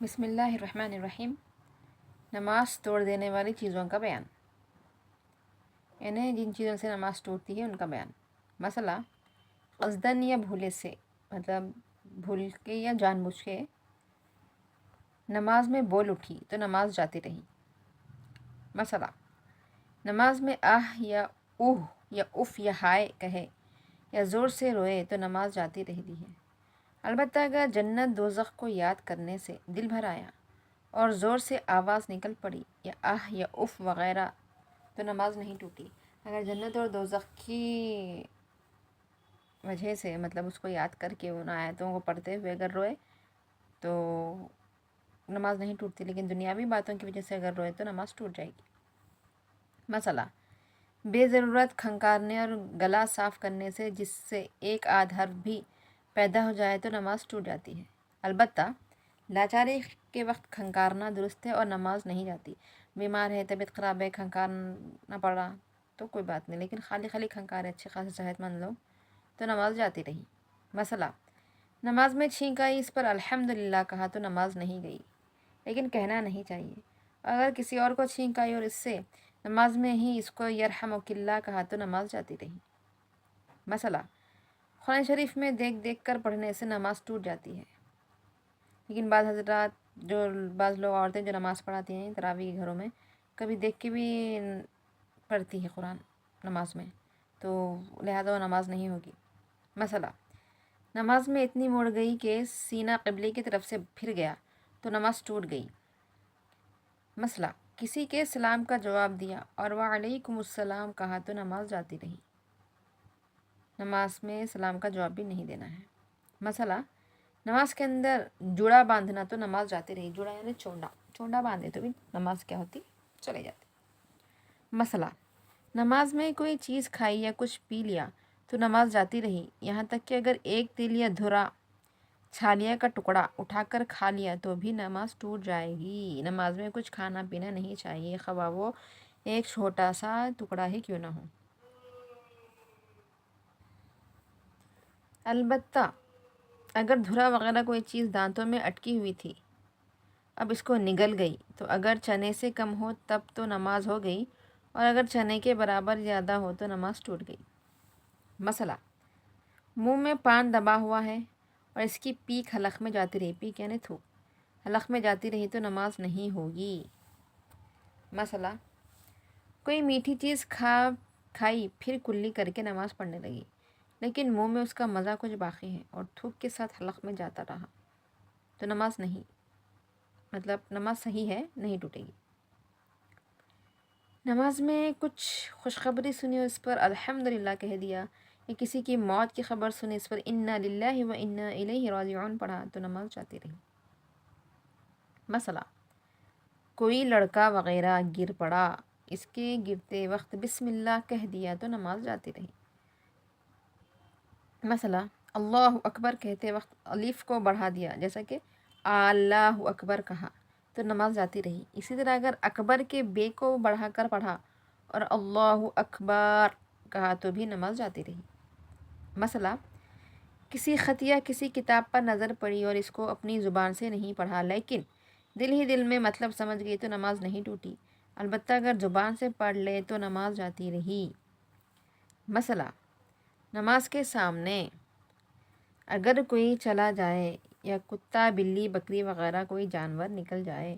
بسم اللہ الرحمن الرحیم۔ نماز توڑ دینے والی چیزوں کا بیان، یعنی جن چیزوں سے نماز ٹوٹتی ہے ان کا بیان۔ مسئلہ، قصدن یا بھولے سے، مطلب بھول کے یا جان بوجھ کے نماز میں بول اٹھی تو نماز جاتی رہی۔ مسئلہ، نماز میں آہ یا اوہ یا اف یا ہائے کہے یا زور سے روئے تو نماز جاتی رہتی ہے۔ البتہ اگر جنت دوزخ کو یاد کرنے سے دل بھر آیا اور زور سے آواز نکل پڑی یا آہ یا اف وغیرہ تو نماز نہیں ٹوٹی۔ اگر جنت اور دوزخ کی وجہ سے، مطلب اس کو یاد کر کے ان آیتوں کو پڑھتے ہوئے اگر روئے تو نماز نہیں ٹوٹتی، لیکن دنیاوی باتوں کی وجہ سے اگر روئے تو نماز ٹوٹ جائے گی۔ مسئلہ، بے ضرورت کھنکارنے اور گلا صاف کرنے سے جس سے ایک آدھ حرف بھی پیدا ہو جائے تو نماز ٹوٹ جاتی ہے۔ البتہ لاچاری کے وقت کھنکارنا درست ہے اور نماز نہیں جاتی۔ بیمار ہے، طبیعت خراب ہے، کھنکارنا پڑا تو کوئی بات نہیں، لیکن خالی خالی کھنکارے اچھے خاصے صحت مند لوگ تو نماز جاتی رہی۔ مسئلہ، نماز میں چھینک آئی، اس پر الحمدللہ کہا تو نماز نہیں گئی، لیکن کہنا نہیں چاہیے۔ اگر کسی اور کو چھینک آئی اور اس سے نماز میں ہی اس کو یرحمک اللہ کہا تو نماز جاتی رہی۔ مسئلہ، قرآن شریف میں دیکھ دیکھ کر پڑھنے سے نماز ٹوٹ جاتی ہے، لیکن بعض لوگ عورتیں جو نماز پڑھاتی ہیں تراویح گھروں میں، کبھی دیکھ کے بھی پڑھتی ہے قرآن نماز میں، تو لہذا وہ نماز نہیں ہوگی۔ مسئلہ، نماز میں اتنی مڑ گئی کہ سینہ قبلے کی طرف سے پھر گیا تو نماز ٹوٹ گئی۔ مسئلہ، کسی کے سلام کا جواب دیا اور وعلیکم السلام کہا تو نماز جاتی رہی۔ نماز میں سلام کا جواب بھی نہیں دینا ہے۔ مسئلہ، نماز کے اندر جوڑا باندھنا تو نماز جاتی رہی۔ جوڑا یعنی چونڈا باندھے تو بھی نماز کیا ہوتی؟ چلے جاتی۔ مسئلہ، نماز میں کوئی چیز کھائی یا کچھ پی لیا تو نماز جاتی رہی، یہاں تک کہ اگر ایک تیل یا دھرا چھالیا کا ٹکڑا اٹھا کر کھا لیا تو بھی نماز ٹوٹ جائے گی۔ نماز میں کچھ کھانا پینا نہیں چاہیے، خواہ وہ ایک چھوٹا سا ٹکڑا ہی کیوں نہ ہو۔ البتہ اگر دھرا وغیرہ کوئی چیز دانتوں میں اٹکی ہوئی تھی، اب اس کو نگل گئی تو اگر چنے سے کم ہو تب تو نماز ہو گئی، اور اگر چنے کے برابر زیادہ ہو تو نماز ٹوٹ گئی۔ مسئلہ، منہ میں پان دبا ہوا ہے اور اس کی پیک حلق میں جاتی رہی، پیک یعنی تھوک حلق میں جاتی رہی تو نماز نہیں ہوگی۔ مسئلہ، کوئی میٹھی چیز کھائی پھر کلی کر کے نماز پڑھنے لگی، لیکن منہ میں اس کا مزہ کچھ باقی ہے اور تھوک کے ساتھ حلق میں جاتا رہا تو نماز نہیں، مطلب نماز صحیح ہے، نہیں ٹوٹے گی۔ نماز میں کچھ خوشخبری سنی اور اس پر الحمدللہ کہہ دیا، یا کسی کی موت کی خبر سنی اس پر انا للہ و انا الیہ راجعون پڑھا تو نماز جاتی رہی۔ مسئلہ، کوئی لڑکا وغیرہ گر پڑا، اس کے گرتے وقت بسم اللہ کہہ دیا تو نماز جاتی رہی۔ مسئلہ، اللہ اکبر کہتے وقت الف کو بڑھا دیا، جیسا کہ اللہ اکبر کہا تو نماز جاتی رہی۔ اسی طرح اگر اکبر کے بے کو بڑھا کر پڑھا اور اللہ اکبر کہا تو بھی نماز جاتی رہی۔ مسئلہ، کسی خط یا کسی کتاب پر نظر پڑی اور اس کو اپنی زبان سے نہیں پڑھا، لیکن دل ہی دل میں مطلب سمجھ گئی تو نماز نہیں ٹوٹی، البتہ اگر زبان سے پڑھ لے تو نماز جاتی رہی۔ مسئلہ، نماز کے سامنے اگر کوئی چلا جائے یا کتا، بلی، بکری وغیرہ کوئی جانور نکل جائے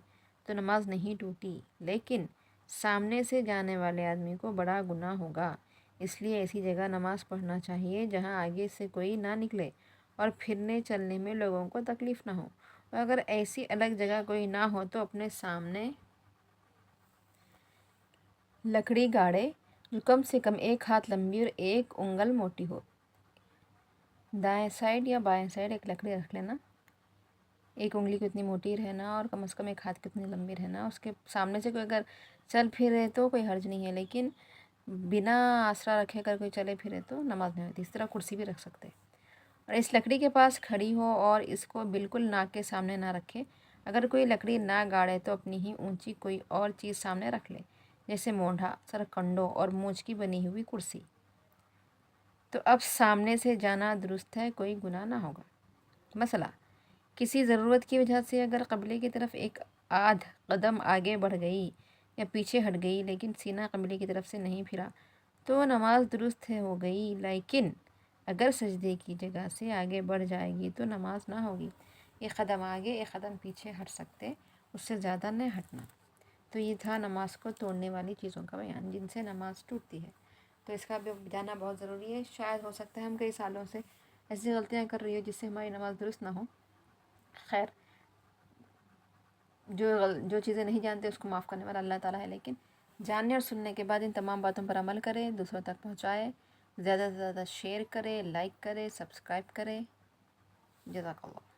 تو نماز نہیں ٹوٹی، لیکن سامنے سے جانے والے آدمی کو بڑا گناہ ہوگا، اس لیے ایسی جگہ نماز پڑھنا چاہیے جہاں آگے سے کوئی نہ نکلے اور پھرنے چلنے میں لوگوں کو تکلیف نہ ہو، اور اگر ایسی الگ جگہ کوئی نہ ہو تو اپنے سامنے لکڑی گاڑے جو کم سے کم ایک ہاتھ لمبی اور ایک انگل موٹی ہو۔ دائیں سائڈ یا بائیں سائڈ ایک لکڑی رکھ لینا، ایک انگلی کو اتنی موٹی رہنا اور کم از کم ایک ہاتھ کی اتنی لمبی رہنا۔ اس کے سامنے سے کوئی اگر چل پھرے تو کوئی حرج نہیں ہے، لیکن بنا آسرا رکھے اگر کوئی چلے پھرے تو نماز نہیں ہوتی۔ اس طرح کرسی بھی رکھ سکتے، اور اس لکڑی کے پاس کھڑی ہو اور اس کو بالکل ناک کے سامنے نہ رکھے۔ اگر کوئی لکڑی نہ گاڑے تو اپنی ہی اونچی کوئی اور چیز سامنے رکھ لے، جیسے مونڈھا، سرکنڈوں اور مونچھ کی بنی ہوئی کرسی، تو اب سامنے سے جانا درست ہے، کوئی گناہ نہ ہوگا۔ مسئلہ، کسی ضرورت کی وجہ سے اگر قبلے کی طرف ایک آدھ قدم آگے بڑھ گئی یا پیچھے ہٹ گئی لیکن سینہ قبلے کی طرف سے نہیں پھرا تو نماز درست ہو گئی، لیکن اگر سجدے کی جگہ سے آگے بڑھ جائے گی تو نماز نہ ہوگی۔ ایک قدم آگے ایک قدم پیچھے ہٹ سکتے، اس سے زیادہ نہیں ہٹنا۔ تو یہ تھا نماز کو توڑنے والی چیزوں کا بیان جن سے نماز ٹوٹتی ہے، تو اس کا بھی جاننا بہت ضروری ہے۔ شاید ہو سکتا ہے ہم کئی سالوں سے ایسی غلطیاں کر رہی ہو جس سے ہماری نماز درست نہ ہو۔ خیر، جو چیزیں نہیں جانتے اس کو معاف کرنے والا اللہ تعالیٰ ہے، لیکن جاننے اور سننے کے بعد ان تمام باتوں پر عمل کرے، دوسروں تک پہنچائے، زیادہ سے زیادہ شیئر کرے، لائک کرے، سبسکرائب کرے۔ جزاک اللہ۔